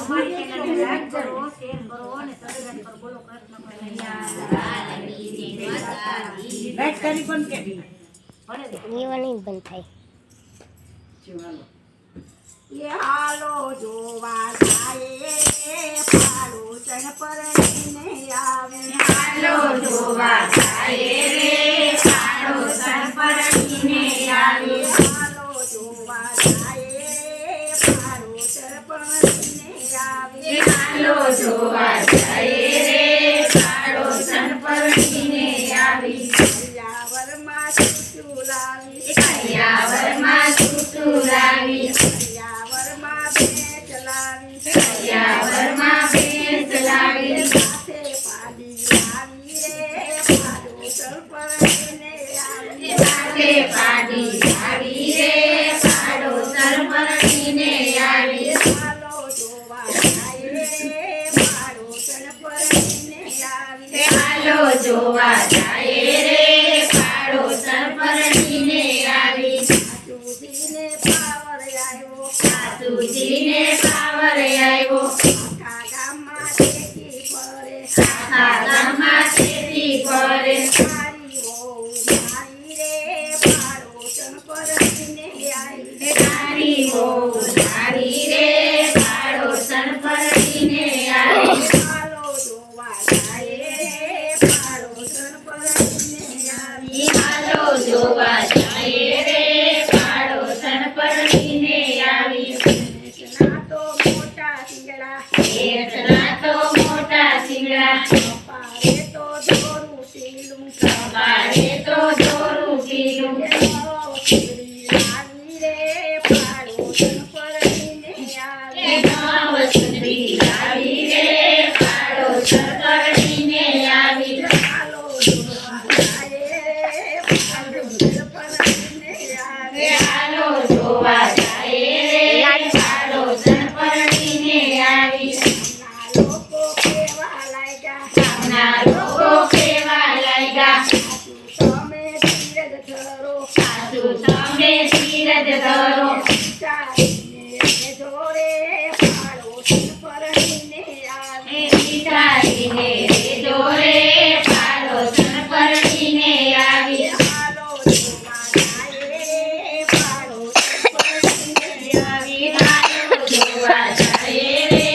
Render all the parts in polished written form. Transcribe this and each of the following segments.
અમારી ચેનલને લાઈક કરો, શેર કરો અને સબસ્ક્રાઇબ કરો. બોલો કૃષ્ણ કનૈયા લાઈક કરી પણ કેવી જીવન બંધ થાય. જીવાલો એ હાલો જોવા જાય પાડોશન પરણીને આવે. હાલો જોવા જાય રે પાડોશન પરણીને આવે. હાલો જોવા જાય પાડોશન પરણીને આવે. હાલો જોવા જાય રે પાડોશન પરણીને આવે. કૈયાવરમાં છૂટું લાવી, કૈયાવરમાં છૂટું લાવી, કૈયાવરમાં ભેંસ લાવી, કૈયાવરમાં ભેંસ લાવી, સાથે પાડી લાવી રે પાડોશન પરણીને આવી. સાથે પાડી લાવી રે પાડોશન પરણીને આવી. હાલો જોવા જાય રે પાડોશન પરણીને આવી. હાલો જોવા જાય રે પાડોશન પરણીને આવી. સાસુજીને પાવર આવ્યો, સાસુજીને પાવર આવ્યો. આખા ગામમાં ખેતી ફરે, આખા ગામમાં ખેતી ફરે. મારી વહુ મારી રે પાડોશન પરણીને આવી. મારી વહુ મારી રે પાડોશન પરણીને આવી. હાલો જોવા જાય રે પાડોશન પરણીને આવી. હાલો જોવા જાય રે પાડોશન પરણીને આવી. ભેંસના તો મોટા શિંગડા, ભેંસના તો મોટા શિંગડા. કપાળે તો દોરું ટીલું, કપાળે તો દોરું ટીલું. નવસુરી લાવી રે પાડોશન પરણીને આવી. નવસુરી લાવી રે પાડોશન પરણીને આવી. હાલો જોવા જાય રે પાડોશન પરણીને આવી. હાલો જોવા જાય રે પાડોશન પરણીને આવી. ગામના લોકો કેવા લાગ્યા, ગામના લોકો કેવા લાગ્યા. સાસુ તમે ધીરજ ધરો, સાસુ તમે ધીરજ ધરો. વિચારીને જોડે પાડોશન પરણીને આવી. વિચારીને જોડે પાડોશન પરણીને આવી. હાલો જોવા જાય રે પાડોશન પરણીને આવી. હાલો જોવા જાય રે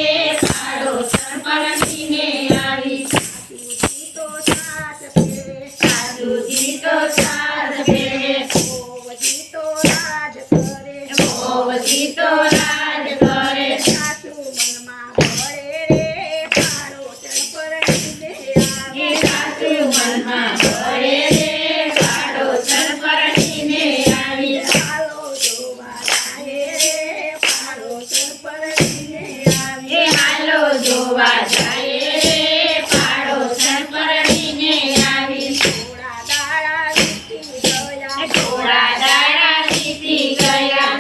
પાડોશન પરણીને આવી. સાસુજી તો સાસ ફેરે, સાસુજી તો સાસ ફેરે. વહુજી તો રાજ કરે, વહુજી તો રાજ કરે. સાસુ મનમાં ભળે રે પાડોશન પરણીને આવી. સાસુ મનમાં ભળે રે પાડોશન પરણીને આવી. હાલો જોવા જાય રે પાડોશન પરણીને આવી. હાલો જોવા જાય રે પાડોશન પરણીને આવી. થોડા દાડા વીતી ગયા, થોડા દાડા વીતી ગયા.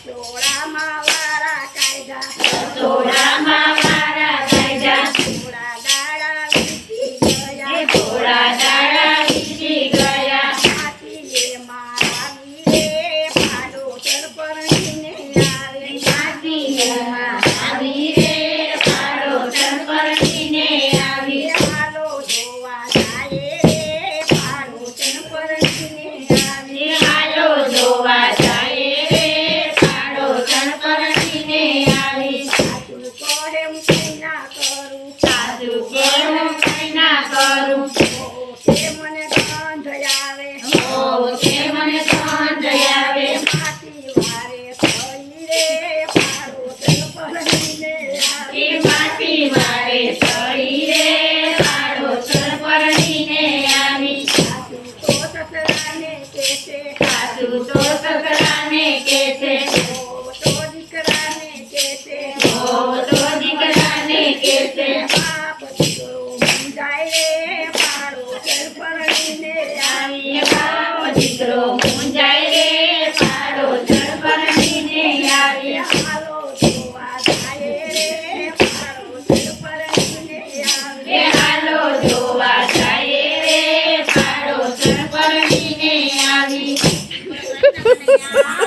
રસોડામાં વારા કાઢ્યા, રસોડામાં વારા કાઢ્યા. થોડા દાડા વીતી ગયા, થોડા દાડા વીતી ગયા. માટીએમાં આવી રે પાડોશન પરણીને આવી. માટીએમાં આવી રે પાડોશન પરણીને આવી. હાલો જોવા જાય રે પાડોશન પરણીને આવી. હાલો જોવા જાય રે પાડોશન પરણીને આવી. સાસુ કહે હું કઈ ના કરું, સાસુ કહે હું કઈ ના કરું. વહુ કે મને ગંધ આવે, વહુ કે મને ગંધ આવે. માટી વારે થઈ રે પાડોશન પરણીને આવી. માટી વારે થઈ રે પાડોશન પરણીને આવી. સાસુ તો સસરાને કહેશે, સાસુ તો સસરાને કહેશે. વહુ તો દીકરાને કહેશે, વહુ તો દીકરાને કહેશે. બાપ દીકરો મૂંઝાય રે પાડોશન પરણીને આવી. બાપ દીકરો મૂંઝાય રે પાડોશન પરણીને આવી. હાલો જોવા જાય રે પાડોશન પરણીને આવી. હાલો જોવા જાય રે પાડોશન પરણીને આવી.